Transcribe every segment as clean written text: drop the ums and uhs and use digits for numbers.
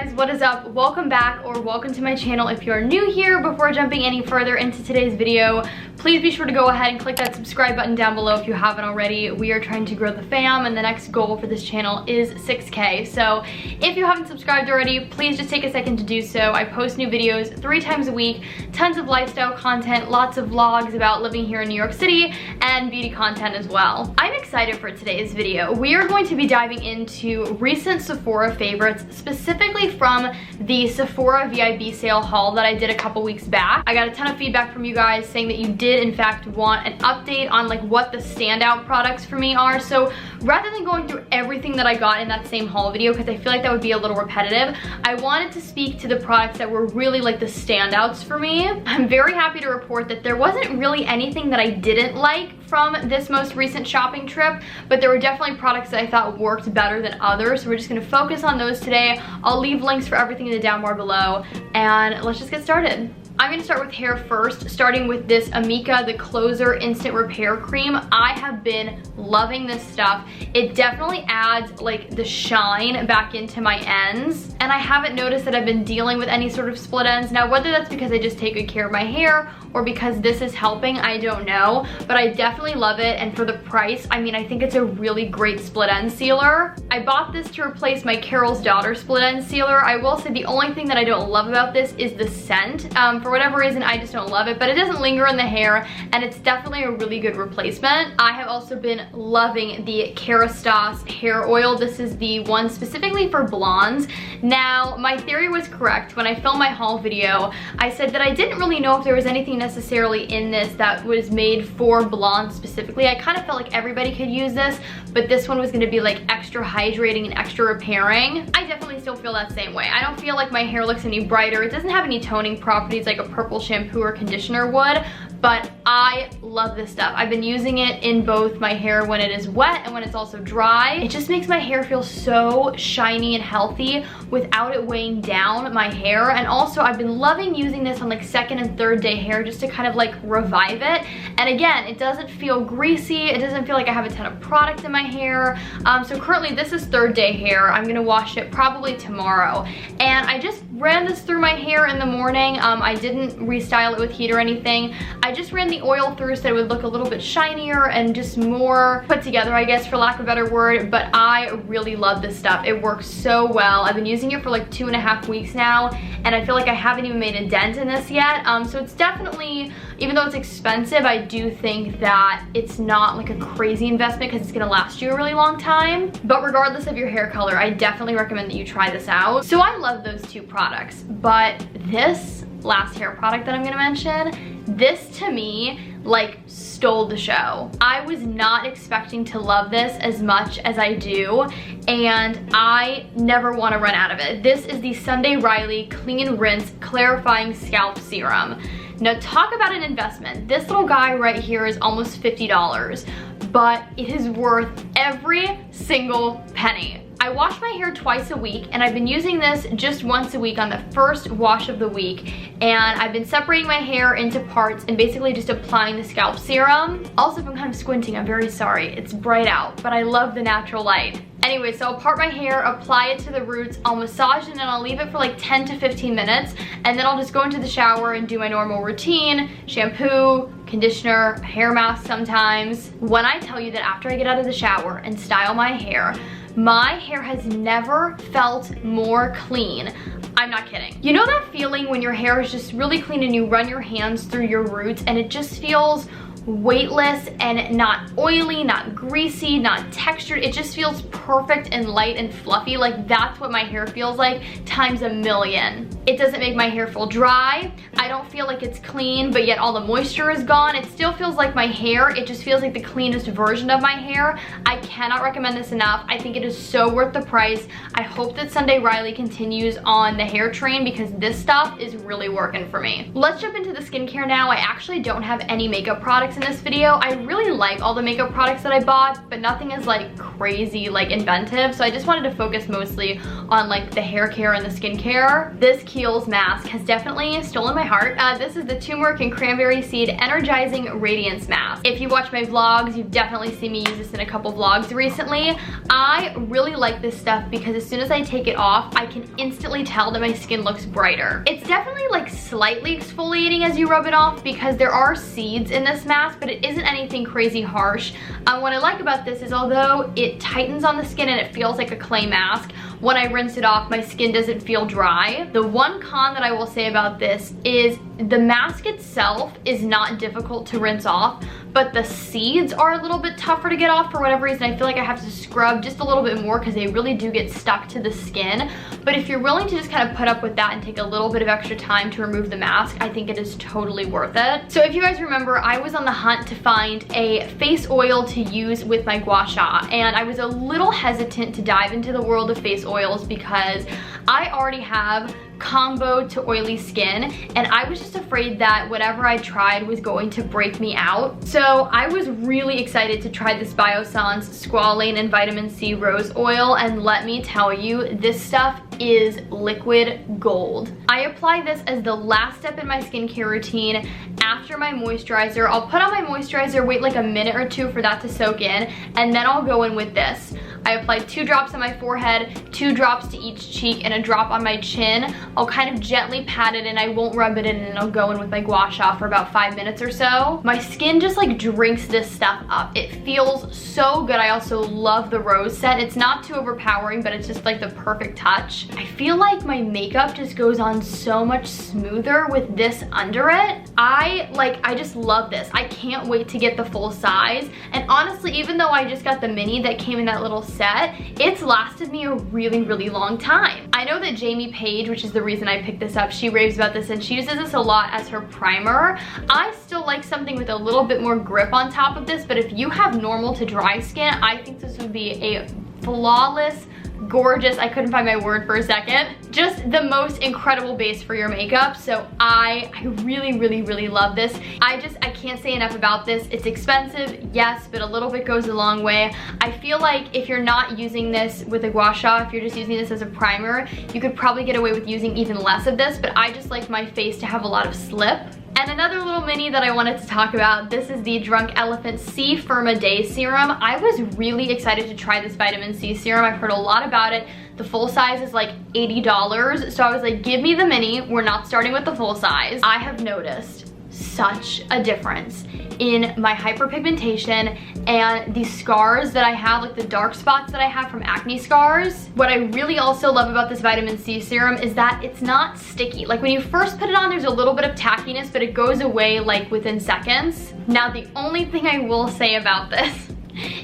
guys, what is up? Welcome back, or welcome to my channel if you're new here. Before jumping any further into today's video, please be sure to go ahead and click that subscribe button down below if you haven't already. We are trying to grow the fam, and the next goal for this channel is 6K. So if you haven't subscribed already, please just take a second to do so. I post new videos 3 times a week, tons of lifestyle content, lots of vlogs about living here in New York City, and beauty content as well. I'm excited for today's video. We are going to be diving into recent Sephora favorites, specifically from the Sephora VIB sale haul that I did a couple weeks back. I got a ton of feedback from you guys saying that you did in fact want an update on like what the standout products for me are. So rather than going through everything that I got in that same haul video, because I feel like that would be a little repetitive, I wanted to speak to the products that were really like the standouts for me. I'm very happy to report that there wasn't really anything that I didn't like from this most recent shopping trip, but there were definitely products that I thought worked better than others. So we're just gonna focus on those today. I'll leave links for everything in the down bar below, and let's just get started. I'm gonna start with hair first, starting with this Amika, the Closer Instant Repair Cream. I have been loving this stuff. It definitely adds like the shine back into my ends, and I haven't noticed that I've been dealing with any sort of split ends. Now, whether that's because I just take good care of my hair or because this is helping, I don't know, but I definitely love it, and for the price, I mean, I think it's a really great split end sealer. I bought this to replace my Carol's Daughter split end sealer. I will say the only thing that I don't love about this is the scent. For whatever reason, I just don't love it, but it doesn't linger in the hair, and it's definitely a really good replacement. I have also been loving the Kerastase hair oil. This is the one specifically for blondes. Now, my theory was correct. When I filmed my haul video, I said that I didn't really know if there was anything necessarily in this that was made for blondes specifically. I kind of felt like everybody could use this, but this one was going to be like extra hydrating and extra repairing. I definitely still feel that same way. I don't feel like my hair looks any brighter. It doesn't have any toning properties like a purple shampoo or conditioner would, but I love this stuff. I've been using it in both my hair when it is wet and when it's also dry. It just makes my hair feel so shiny and healthy without it weighing down my hair. And also I've been loving using this on like second and third day hair just to kind of like revive it. And again, it doesn't feel greasy. It doesn't feel like I have a ton of product in my hair. So currently this is third day hair. I'm gonna wash it probably tomorrow. And I just ran this through my hair in the morning. I didn't restyle it with heat or anything. I just ran the oil through so it would look a little bit shinier and just more put together, I guess, for lack of a better word, but I really love this stuff. It works so well. I've been using it for like 2.5 weeks now, and I feel like I haven't even made a dent in this yet. So it's definitely, even though it's expensive, I do think that it's not like a crazy investment because it's gonna last you a really long time. But regardless of your hair color, I definitely recommend that you try this out. So I love those two products, but this last hair product that I'm gonna mention, this to me like stole the show. I was not expecting to love this as much as I do, and I never want to run out of it. This is the Sunday Riley Clean and Rinse Clarifying Scalp Serum. Now talk about an investment. This little guy right here is almost $50, but it is worth every single penny. I wash my hair twice a week, and I've been using this just once a week on the first wash of the week, and I've been separating my hair into parts and basically just applying the scalp serum. Also, if I'm kind of squinting, I'm very sorry. It's bright out, but I love the natural light. Anyway, so I'll part my hair, apply it to the roots, I'll massage it, and I'll leave it for like 10 to 15 minutes, and then I'll just go into the shower and do my normal routine, shampoo, conditioner, hair mask sometimes. When I tell you that after I get out of the shower and style my hair has never felt more clean. I'm not kidding. You know that feeling when your hair is just really clean and you run your hands through your roots and it just feels weightless and not oily, not greasy, not textured. It just feels perfect and light and fluffy. Like that's what my hair feels like times a million. It doesn't make my hair feel dry. I don't feel like it's clean, but yet all the moisture is gone. It still feels like my hair. It just feels like the cleanest version of my hair. I cannot recommend this enough. I think it is so worth the price. I hope that Sunday Riley continues on the hair train because this stuff is really working for me. Let's jump into the skincare now. I actually don't have any makeup products in this video. I really like all the makeup products that I bought, but nothing is like crazy, like inventive. So I just wanted to focus mostly on like the hair care and the skincare. This Kiehl's mask has definitely stolen my heart. This is the Turmeric and Cranberry Seed Energizing Radiance Mask. If you watch my vlogs, you've definitely seen me use this in a couple vlogs recently. I really like this stuff because as soon as I take it off, I can instantly tell that my skin looks brighter. It's definitely like slightly exfoliating as you rub it off because there are seeds in this mask, but it isn't anything crazy harsh. What I like about this is although it tightens on the skin and it feels like a clay mask, when I rinse it off, my skin doesn't feel dry. The one con that I will say about this is the mask itself is not difficult to rinse off, but the seeds are a little bit tougher to get off for whatever reason. I feel like I have to scrub just a little bit more because they really do get stuck to the skin. But if you're willing to just kind of put up with that and take a little bit of extra time to remove the mask, I think it is totally worth it. So if you guys remember, I was on the hunt to find a face oil to use with my gua sha, and I was a little hesitant to dive into the world of face oils because I already have combo to oily skin, and I was just afraid that whatever I tried was going to break me out. So I was really excited to try this Biossance Squalane and Vitamin C Rose Oil, and let me tell you, this stuff is liquid gold. I apply this as the last step in my skincare routine after my moisturizer. I'll put on my moisturizer, wait like a minute or two for that to soak in, and then I'll go in with this. I apply 2 drops on my forehead, 2 drops to each cheek, and a drop on my chin. I'll kind of gently pat it in. I won't rub it in, and I'll go in with my gua sha for about 5 minutes or so. My skin just like drinks this stuff up. It feels so good. I also love the rose scent. It's not too overpowering, but it's just like the perfect touch. I feel like my makeup just goes on so much smoother with this under it. I just love this. I can't wait to get the full size. And honestly, even though I just got the mini that came in that little set, it's lasted me a really, really long time. I know that Jamie Page, which is the reason I picked this up, she raves about this and she uses this a lot as her primer. I still like something with a little bit more grip on top of this, but if you have normal to dry skin, I think this would be a flawless, gorgeous, I couldn't find my word for a second, just the most incredible base for your makeup. So I really, really, really love this. I can't say enough about this. It's expensive, yes, but a little bit goes a long way. I feel like if you're not using this with a gua sha, if you're just using this as a primer, you could probably get away with using even less of this, but I just like my face to have a lot of slip. And another little mini that I wanted to talk about, this is the Drunk Elephant C Firma Day Serum. I was really excited to try this vitamin C serum. I've heard a lot about it. The full size is like $80, so I was like, give me the mini. We're not starting with the full size. I have noticed such a difference in my hyperpigmentation and the scars that I have, like the dark spots that I have from acne scars. What I really also love about this vitamin C serum is that it's not sticky. Like when you first put it on, there's a little bit of tackiness, but it goes away like within seconds. Now, the only thing I will say about this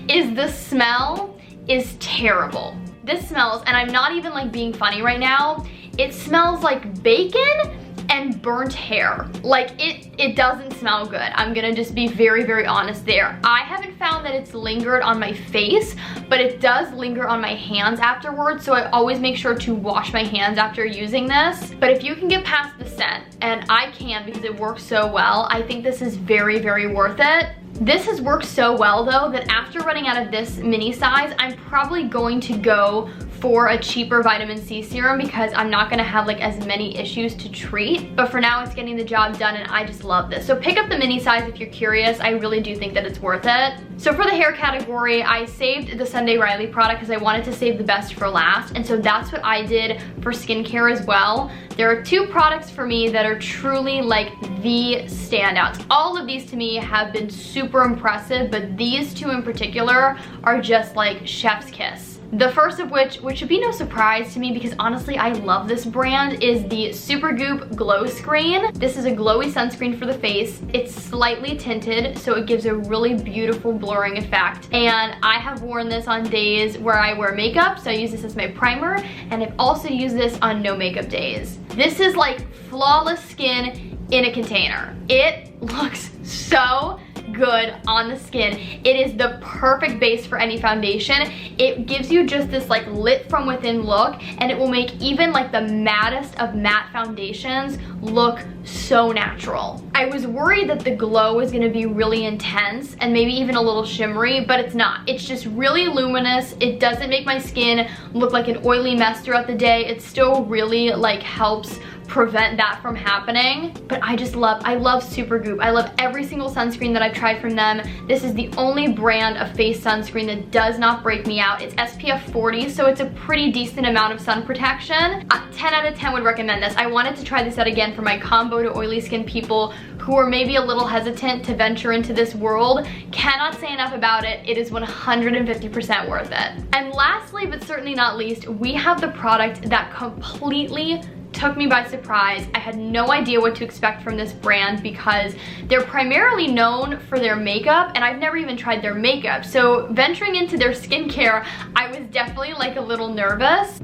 is the smell is terrible. This smells, and I'm not even like being funny right now, it smells like bacon and burnt hair. Like it doesn't smell good. I'm gonna just be very, very honest there. I haven't found that it's lingered on my face, but it does linger on my hands afterwards, so I always make sure to wash my hands after using this. But if you can get past the scent, and I can because it works so well, I think this is very, very worth it. This has worked so well though that after running out of this mini size, I'm probably going to go for a cheaper vitamin C serum because I'm not gonna have like as many issues to treat. But for now, it's getting the job done, and I just love this. So pick up the mini size if you're curious. I really do think that it's worth it. So for the hair category, I saved the Sunday Riley product because I wanted to save the best for last, and so that's what I did for skincare as well. There are 2 products for me that are truly like the standouts. All of these to me have been super impressive, but these 2 in particular are just like chef's kiss. The first of which should be no surprise to me because honestly I love this brand, is the Supergoop Glow Screen. This is a glowy sunscreen for the face. It's slightly tinted, so it gives a really beautiful blurring effect. And I have worn this on days where I wear makeup, so I use this as my primer, and I've also used this on no makeup days. This is like flawless skin in a container. It looks so good on the skin. It is the perfect base for any foundation. It gives you just this like lit from within look, and it will make even like the mattest of matte foundations look so natural. I was worried that the glow was gonna be really intense and maybe even a little shimmery, but it's not. It's just really luminous. It doesn't make my skin look like an oily mess throughout the day. It still really like helps prevent that from happening. But I love Supergoop. I love every single sunscreen that I've tried from them. This is the only brand of face sunscreen that does not break me out. It's SPF 40, so it's a pretty decent amount of sun protection. 10 out of 10 would recommend this. I wanted to try this out again for my combo to oily skin people who are maybe a little hesitant to venture into this world. Cannot say enough about it. It is 150% worth it. And lastly, but certainly not least, we have the product that completely took me by surprise. I had no idea what to expect from this brand because they're primarily known for their makeup, and I've never even tried their makeup. So venturing into their skincare, I was definitely like a little nervous.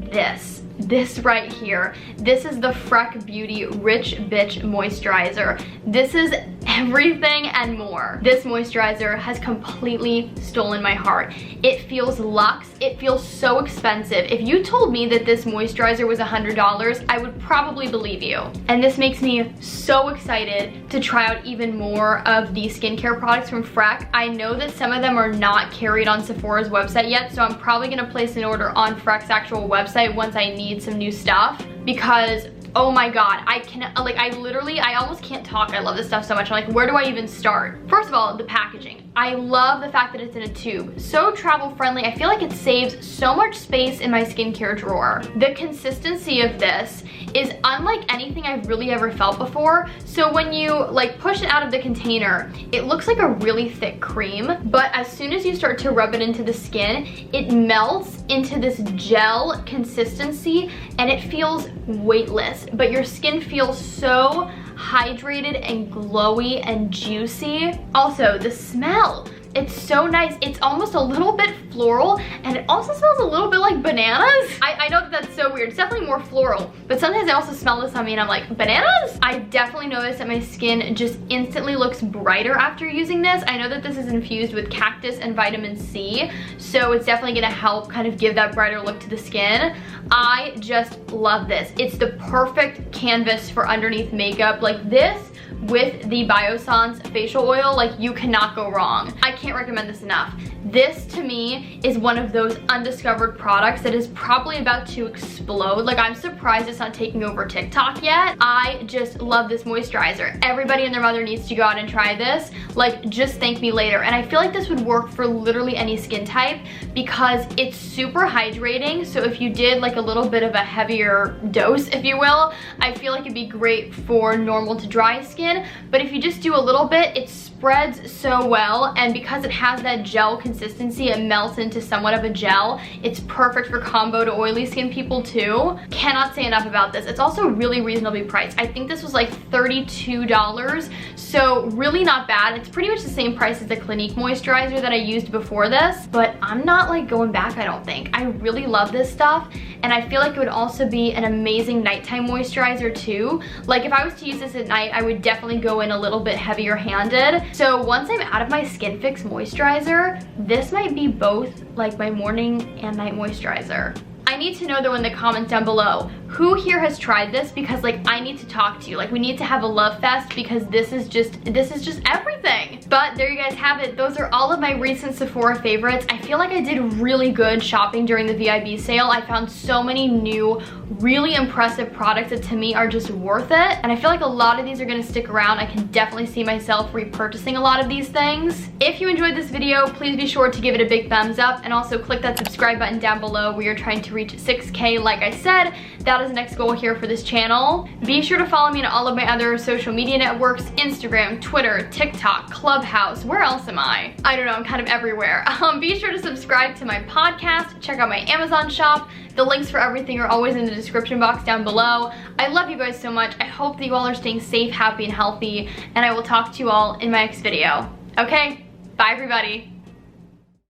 This right here, this is the Frack Beauty Rich Bitch Moisturizer. This is everything and more. This moisturizer has completely stolen my heart. It feels luxe. It feels so expensive. If you told me that this moisturizer was $100, I would probably believe you. And this makes me so excited to try out even more of these skincare products from Frack. I know that some of them are not carried on Sephora's website yet, so I'm probably gonna place an order on Frack's actual website once I need some new stuff, because oh my god, I almost can't talk. I love this stuff so much. I'm like, where do I even start? First of all, the packaging. I love the fact that it's in a tube. So travel friendly. I feel like it saves so much space in my skincare drawer. The consistency of this is unlike anything I've really ever felt before. So when you like push it out of the container, it looks like a really thick cream, but as soon as you start to rub it into the skin, it melts into this gel consistency and it feels weightless, but your skin feels so hydrated and glowy and juicy. Also, the smell. It's so nice. It's almost a little bit floral, and it also smells a little bit like bananas. I know that that's so weird. It's definitely more floral, but sometimes I also smell this on me and I'm like, bananas? I definitely noticed that my skin just instantly looks brighter after using this. I know that this is infused with cactus and vitamin C, so it's definitely gonna help kind of give that brighter look to the skin. I just love this. It's the perfect canvas for underneath makeup. Like this, with the Biossance facial oil, like you cannot go wrong. I can't recommend this enough. This to me is one of those undiscovered products that is probably about to explode. Like I'm surprised it's not taking over TikTok yet. I just love this moisturizer. Everybody and their mother needs to go out and try this. Like just thank me later. And I feel like this would work for literally any skin type because it's super hydrating. So if you did like a little bit of a heavier dose, if you will, I feel like it'd be great for normal to dry skin. But if you just do a little bit, it spreads so well, and because it has that gel consistency, it melts into somewhat of a gel. It's perfect for combo to oily skin people too. Cannot say enough about this. It's also really reasonably priced. I think this was like $32, so really not bad. It's pretty much the same price as the Clinique moisturizer that I used before this, but I'm not like going back, I don't think. I really love this stuff, and I feel like it would also be an amazing nighttime moisturizer too. Like if I was to use this at night, I would definitely go in a little bit heavier handed. So once I'm out of my Skin Fix moisturizer, this might be both like my morning and night moisturizer. I need to know though in the comments down below, who here has tried this, because like I need to talk to you. Like we need to have a love fest because this is just everything. But there you guys have it. Those are all of my recent Sephora favorites. I feel like I did really good shopping during the VIB sale. I found so many new, really impressive products that to me are just worth it. And I feel like a lot of these are gonna stick around. I can definitely see myself repurchasing a lot of these things. If you enjoyed this video, please be sure to give it a big thumbs up and also click that subscribe button down below. We are trying to reach 6K like I said. That is the next goal here for this channel. Be sure to follow me on all of my other social media networks, Instagram, Twitter, TikTok, Clubhouse. Where else am I? I don't know, I'm kind of everywhere. Be sure to subscribe to my podcast, check out my Amazon shop. The links for everything are always in the description box down below. I love you guys so much. I hope that you all are staying safe, happy, and healthy, and I will talk to you all in my next video. Okay, bye everybody.